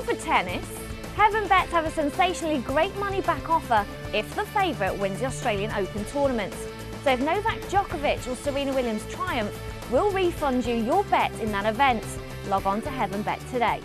for tennis, Heaven Bets have a sensationally great money back offer if the favourite wins the Australian Open tournament. So if Novak Djokovic or Serena Williams triumph, we'll refund you your bet in that event. Log on to Heaven Bet today.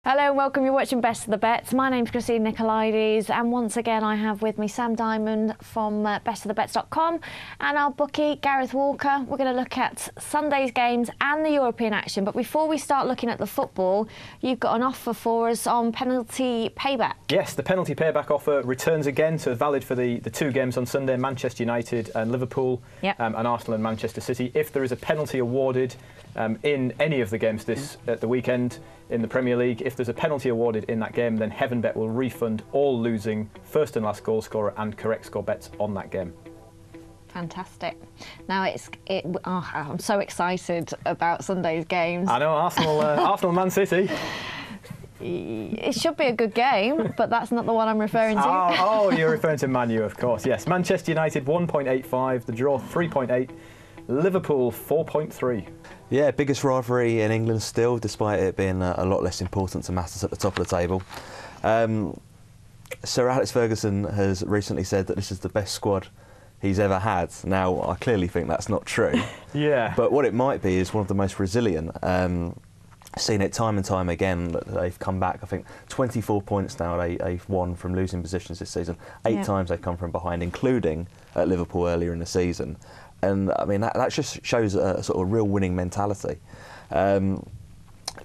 Hello and welcome, you're watching Best of the Bets. My name's Christine Nicolaides and once again I have with me Sam Diamond from bestofthebets.com and our bookie Gareth Walker. We're going to look at Sunday's games and the European action, but before we start looking at the football, you've got an offer for us on penalty payback. Yes, the penalty payback offer returns again, so valid for the two games on Sunday, Manchester United and Liverpool, and Arsenal and Manchester City. If there is a penalty awarded in any of the games at the weekend in the Premier League, if there's a penalty awarded in that game, then Heaven Bet will refund all losing first and last goal scorer and correct score bets on that game. Fantastic. Now I'm so excited about Sunday's games. I know, Arsenal Man City. It should be a good game, but that's not the one I'm referring to. Oh, you're referring to Man U, of course. Yes, Manchester United 1.85, the draw 3.8, Liverpool 4.3. Yeah, biggest rivalry in England still, despite it being a lot less important to matters at the top of the table. Sir Alex Ferguson has recently said that this is the best squad he's ever had. Now, I clearly think that's not true. Yeah. But what it might be is one of the most resilient. Seen it time and time again that they've come back. I think 24 points now they've won from losing positions this season. 8 times they've come from behind, including at Liverpool earlier in the season. And I mean, that just shows a sort of real winning mentality.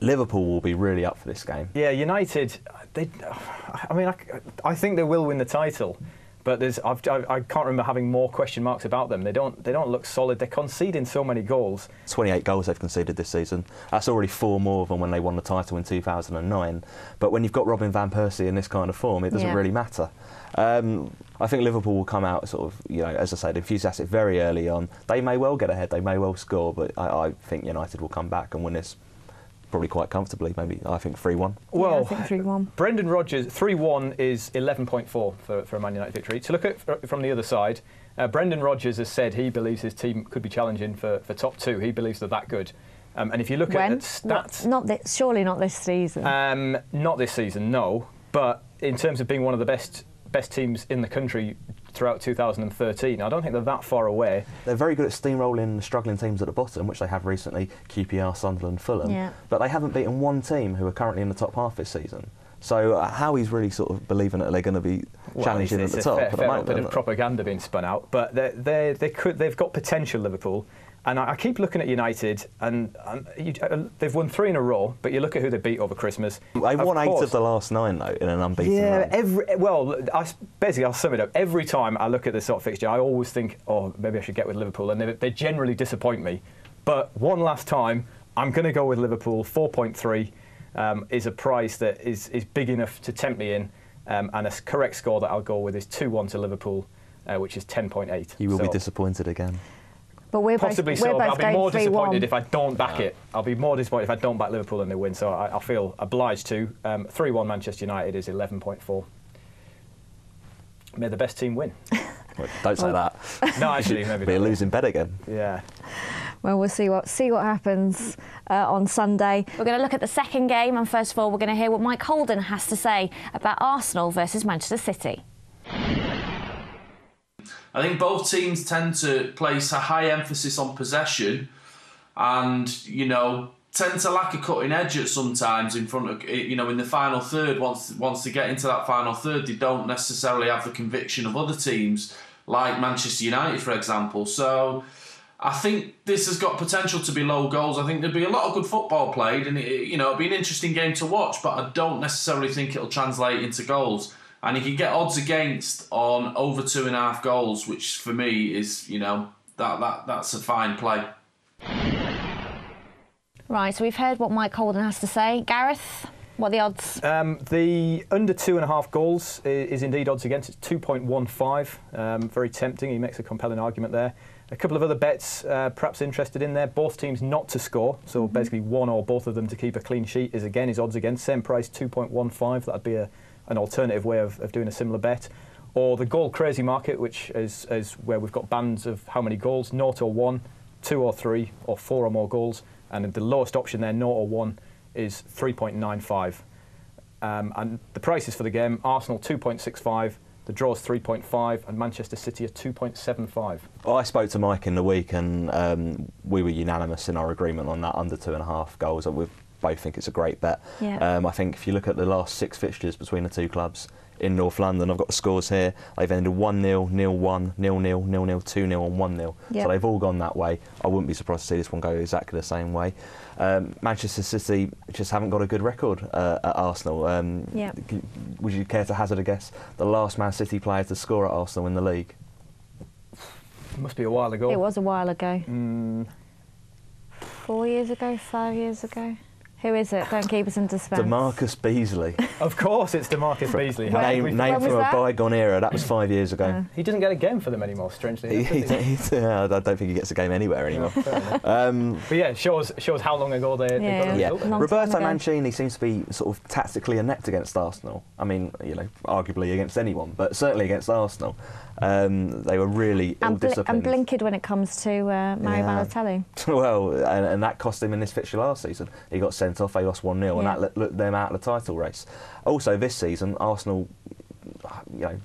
Liverpool will be really up for this game. Yeah, United, I think they will win the title, but I can't remember having more question marks about them. They don't look solid. They're conceding so many goals. 28 goals they've conceded this season. That's already 4 more than when they won the title in 2009. But when you've got Robin van Persie in this kind of form, it doesn't really matter. I think Liverpool will come out sort of, as I said, enthusiastic very early on. They may well get ahead, they may well score, but I think United will come back and win this probably quite comfortably. Maybe, I think 3-1. Well, I think 3-1. Brendan Rodgers, 3-1 is 11.4 for a Man United victory. To look at from the other side, Brendan Rodgers has said he believes his team could be challenging for top 2. He believes they're that good. And if you look at stats... Surely not this season. Not this season, no. But in terms of being one of the best teams in the country throughout 2013. I don't think they're that far away. They're very good at steamrolling struggling teams at the bottom, which they have recently, QPR, Sunderland, Fulham. But they haven't beaten one team who are currently in the top half this season. So how he's really sort of believing that they're going to be challenging at the top. It's a fair bit of propaganda being spun out, but they've got potential, Liverpool. And I keep looking at United, and they've won 3 in a row, but you look at who they beat over Christmas. They've won 8 of the last 9, though, in an unbeaten run. I'll sum it up. Every time I look at this sort of fixture, I always think, oh, maybe I should get with Liverpool, and they generally disappoint me. But one last time, I'm going to go with Liverpool. 4.3 is a price that is big enough to tempt me in, and a correct score that I'll go with is 2-1 to Liverpool, which is 10.8. You will be disappointed again. But we're possibly both, so. I'll be more 3-1. disappointed if I don't back it. I'll be more disappointed if I don't back Liverpool and they win. So I feel obliged to. 3-1 Manchester United is 11.4. May the best team win. Well, don't say that. No, actually, maybe be a losing bet again. Yeah. Well, we'll see what happens on Sunday. We're going to look at the second game, and first of all, we're going to hear what Mike Holden has to say about Arsenal versus Manchester City. I think both teams tend to place a high emphasis on possession and, tend to lack a cutting edge at sometimes in front of, in the final third. Once they get into that final third, they don't necessarily have the conviction of other teams, like Manchester United, for example. So I think this has got potential to be low goals. I think there'll be a lot of good football played and, it'll be an interesting game to watch, but I don't necessarily think it'll translate into goals. And you can get odds against on over 2.5 goals, which for me is, that's a fine play. Right, so we've heard what Mike Holden has to say. Gareth, what are the odds? The under 2.5 goals is indeed odds against. It's 2.15. Very tempting. He makes a compelling argument there. A couple of other bets perhaps interested in there. Both teams not to score. So basically one or both of them to keep a clean sheet is odds against. Same price, 2.15. That'd be an alternative way of doing a similar bet. or the goal crazy market, which is where we've got bands of how many goals, 0 or 1, 2 or 3, or 4 or more goals, and the lowest option there, 0 or 1, is 3.95. And the prices for the game, Arsenal 2.65, the draw's 3.5, and Manchester City are 2.75. Well, I spoke to Mike in the week, and we were unanimous in our agreement on that under 2.5 goals. We both think it's a great bet. Yeah. I think if you look at the last 6 fixtures between the two clubs in North London, I've got the scores here. They've ended 1-0, 0-1, 0-0, 0-0, 2-0 and 1-0. Yep. So they've all gone that way. I wouldn't be surprised to see this one go exactly the same way. Manchester City just haven't got a good record at Arsenal. Would you care to hazard a guess? The last Man City player to score at Arsenal in the league? It must be a while ago. It was a while ago. 4 years ago, 5 years ago. Who is it? Don't keep us in suspense. DeMarcus Beasley. Of course, it's DeMarcus Beasley. Name from a bygone era. That was 5 years ago. He doesn't get a game for them anymore, strangely. I don't think he gets a game anywhere anymore. But yeah, it shows how long ago they got a result. Roberto Mancini seems to be sort of tactically inept against Arsenal. I mean, arguably against anyone, but certainly against Arsenal. They were really ill-disciplined. And blinkered when it comes to Mario Balotelli. Well, and that cost him in this fixture last season. He got sent off, they lost 1-0, and that looked them out of the title race. Also, this season, Arsenal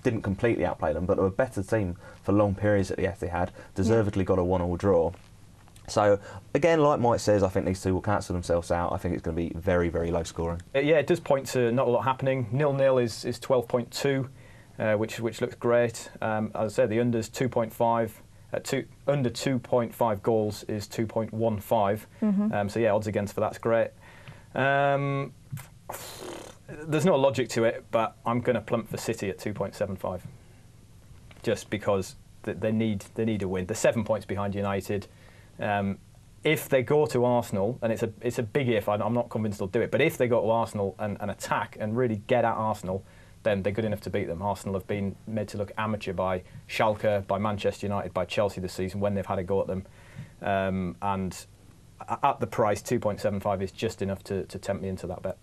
didn't completely outplay them, but they were a better team for long periods at the Etihad, deservedly got a 1-1 draw. So, again, like Mike says, I think these two will cancel themselves out. I think it's going to be very, very low scoring. Yeah, it does point to not a lot happening. 0-0 is 12.2, which looks great. As I said, the under's 2.5. Under 2.5 goals is 2.15. So, yeah, odds against for that's great. There's no logic to it, but I'm going to plump for City at 2.75. Just because they need a win. They're 7 points behind United. If they go to Arsenal, and it's a big if, I'm not convinced they'll do it, but if they go to Arsenal and attack and really get at Arsenal, then they're good enough to beat them. Arsenal have been made to look amateur by Schalke, by Manchester United, by Chelsea this season when they've had a go at them. And at the price, 2.75 is just enough to tempt me into that bet.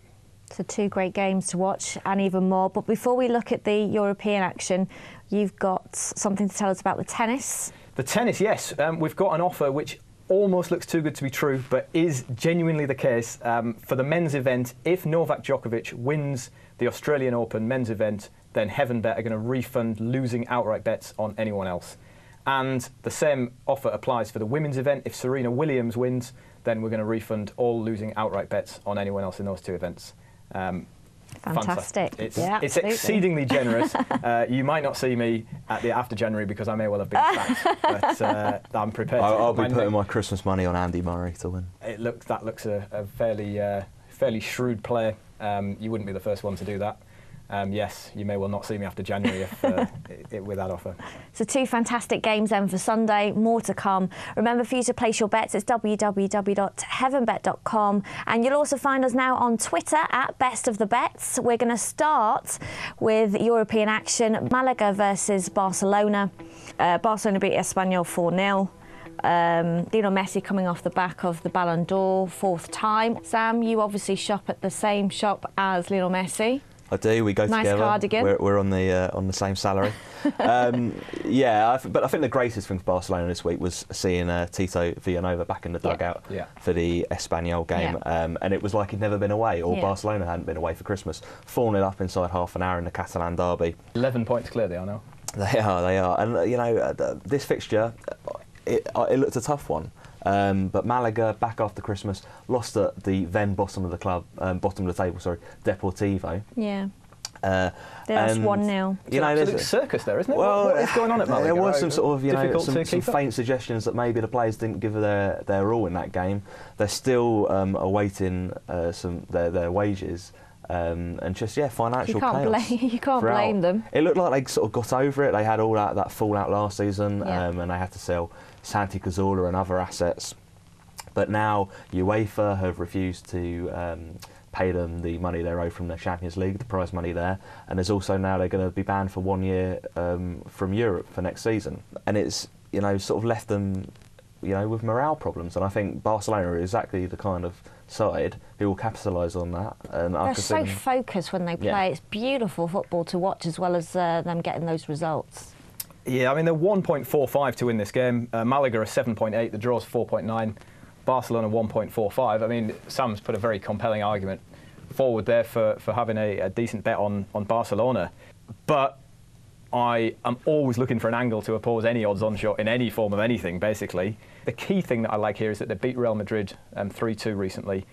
So 2 great games to watch and even more. But before we look at the European action, you've got something to tell us about the tennis. The tennis, yes. We've got an offer which almost looks too good to be true, but is genuinely the case. For the men's event, if Novak Djokovic wins the Australian Open men's event, then HeavenBet are going to refund losing outright bets on anyone else. And the same offer applies for the women's event. If Serena Williams wins, then we're going to refund all losing outright bets on anyone else in those 2 events. Fantastic. It's exceedingly generous. You might not see me after January because I may well have been sacked, but I'm prepared. I'll be putting my Christmas money on Andy Murray to win. That looks a fairly shrewd play. You wouldn't be the first one to do that. Yes, you may well not see me after January with that offer. So 2 fantastic games then for Sunday, more to come. Remember, for you to place your bets, it's www.heavenbet.com, and you'll also find us now on Twitter at Best of the Bets. We're going to start with European action, Malaga versus Barcelona. Barcelona beat Espanyol 4-0. Lionel Messi coming off the back of the Ballon d'Or, 4th time. Sam, you obviously shop at the same shop as Lionel Messi. I do. We go nice together. Cardigan. We're on the same salary. But I think the greatest thing for Barcelona this week was seeing Tito Villanova back in the dugout for the Espanyol game, and it was like he'd never been away, or Barcelona hadn't been away for Christmas. 4-0 up inside half an hour in the Catalan derby. 11 points clear they are now. They are, and this fixture, it looked a tough one. But Malaga, back after Christmas, lost at the then bottom of the table, Deportivo. Yeah. They lost 1-0. There's a circus there, isn't it? Well, what is going on at Malaga? There was some sort of, some faint suggestions that maybe the players didn't give their all in that game. They're still awaiting their wages. And just financial chaos. You can't blame them. It looked like they sort of got over it. They had all that fallout last season, and they had to sell Santi Cazorla and other assets. But now UEFA have refused to pay them the money they're owed from the Champions League, the prize money there, and there's also now they're going to be banned for 1 year from Europe for next season. And it's sort of left them with morale problems. And I think Barcelona are exactly the kind of side who will capitalise on that. And they're so focused when they play. Yeah. It's beautiful football to watch, as well as them getting those results. Yeah, I mean, they're 1.45 to win this game. Malaga are 7.8, the draw's 4.9. Barcelona 1.45. I mean, Sam's put a very compelling argument forward there for having a decent bet on Barcelona. But I am always looking for an angle to oppose any odds-on shot in any form of anything, basically. The key thing that I like here is that they beat Real Madrid 3-2 recently,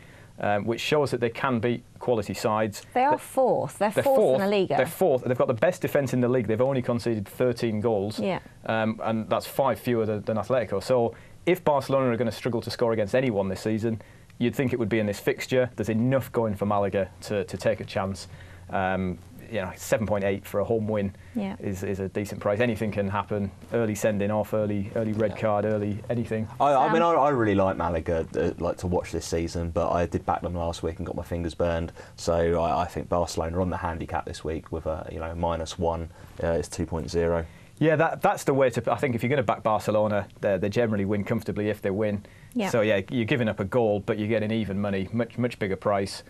which shows that they can beat quality sides. They are fourth. They're fourth in the Liga. They're fourth. They've got the best defence in the league. They've only conceded 13 goals, and that's 5 fewer than Atletico. So if Barcelona are going to struggle to score against anyone this season, you'd think it would be in this fixture. There's enough going for Malaga to take a chance. 7.8 for a home win is a decent price. Anything can happen. Early sending off, early red card, early anything. I mean, I really like Malaga, like to watch this season, but I did back them last week and got my fingers burned. So I think Barcelona are on the handicap this week with a -1. It's 2.0. Yeah, that's the way to. I think if you're going to back Barcelona, they generally win comfortably if they win. Yeah. So yeah, you're giving up a goal, but you're getting even money, much bigger price.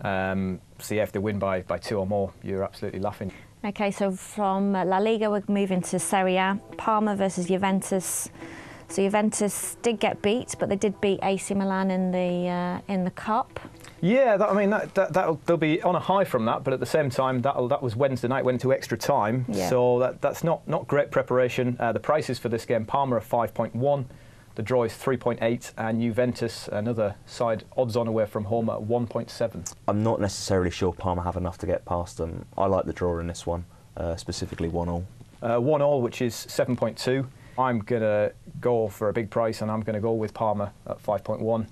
So yeah, if they win by 2 or more, you're absolutely laughing. Okay, so from La Liga, we're moving to Serie A. Parma versus Juventus. So Juventus did get beat, but they did beat AC Milan in the cup. Yeah, they'll be on a high from that, but at the same time, that was Wednesday night, went to extra time, so that's not great preparation. The prices for this game: Parma are 5.1, the draw is 3.8, and Juventus, another side odds-on away from home, at 1.7. I'm not necessarily sure Parma have enough to get past them. I like the draw in this one, specifically 1-1. 1-1, which is 7.2. I'm going to go for a big price, and I'm going to go with Parma at 5.1.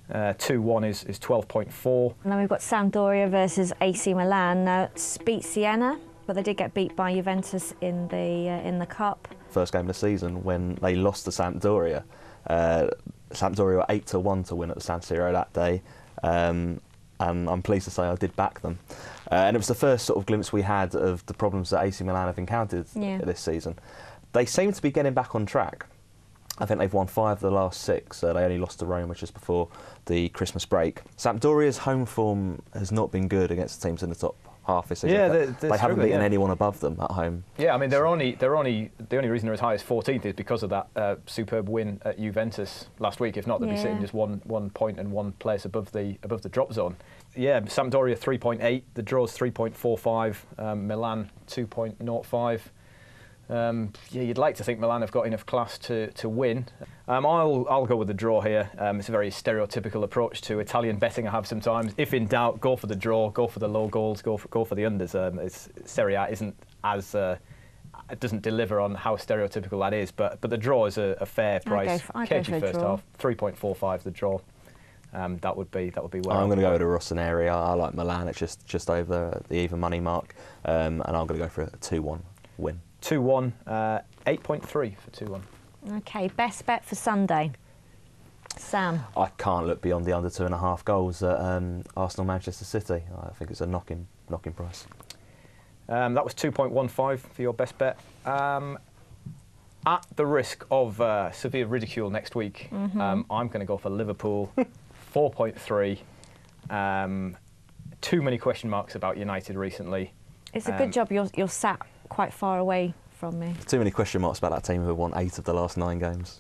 2-1 is 12.4. And then we've got Sampdoria versus AC Milan. Now, it's beat Siena, but they did get beat by Juventus in the cup. First game of the season when they lost to Sampdoria. Sampdoria were 8-1 to win at the San Siro that day, and I'm pleased to say I did back them. And it was the first sort of glimpse we had of the problems that AC Milan have encountered this season. They seem to be getting back on track. I think they've won 5 of the last 6. They only lost to Roma just before the Christmas break. Sampdoria's home form has not been good against teams in the top half this season. Yeah, they haven't beaten anyone above them at home. Yeah, I mean, the only reason they're as high as 14th is because of that superb win at Juventus last week. If not, they'd be sitting just one point and 1 place above the drop zone. Yeah, Sampdoria 3.8, the draw's 3.45, Milan 2.05. You'd like to think Milan have got enough class to win. I'll go with the draw here. It's a very stereotypical approach to Italian betting I have sometimes. If in doubt, go for the draw, go for the low goals, go for the unders. Serie A isn't as it doesn't deliver on how stereotypical that is, but the draw is a fair price. Cagey first half, 3.45 the draw. That would be where I'm going to go with a Rossoneri. I like Milan. It's just over the even money mark, and I'm going to go for a 2-1 win. 2-1, 8.3 for 2-1. Okay, best bet for Sunday. Sam? I can't look beyond the under 2.5 goals at Arsenal-Manchester City. I think it's a knocking price. That was 2.15 for your best bet. At the risk of severe ridicule next week, I'm going to go for Liverpool, 4.3. Too many question marks about United recently. It's a good job you're sat quite far away from me. Too many question marks about that team who have won 8 of the last 9 games.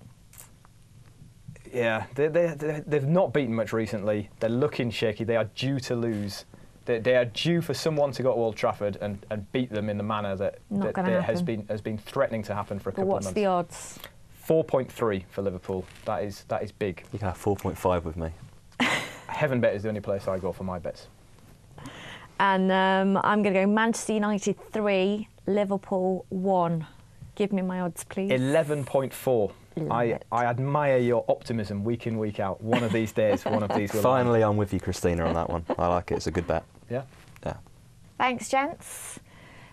Yeah, they've not beaten much recently. They're looking shaky. They are due to lose. They are due for someone to go to Old Trafford and beat them in the manner that has been threatening to happen for a couple of months. What's the odds? 4.3 for Liverpool. That is big. You can have 4.5 with me. Heaven Bet is the only place I go for my bets. And I'm going to go Manchester United 3, Liverpool 1. Give me my odds, please. 11.4. I admire your optimism week in, week out. One of these days, one of these will Finally, I'm with you, Christina, on that one. I like it. It's a good bet. Yeah. Thanks, gents.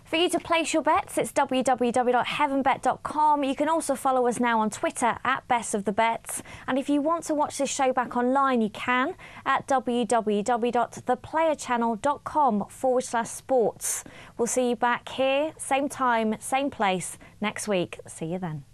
For you to place your bets, it's www.heavenbet.com. You can also follow us now on Twitter at Best of the Bets. And if you want to watch this show back online, you can at www.theplayerchannel.com/sports. We'll see you back here, same time, same place, next week. See you then.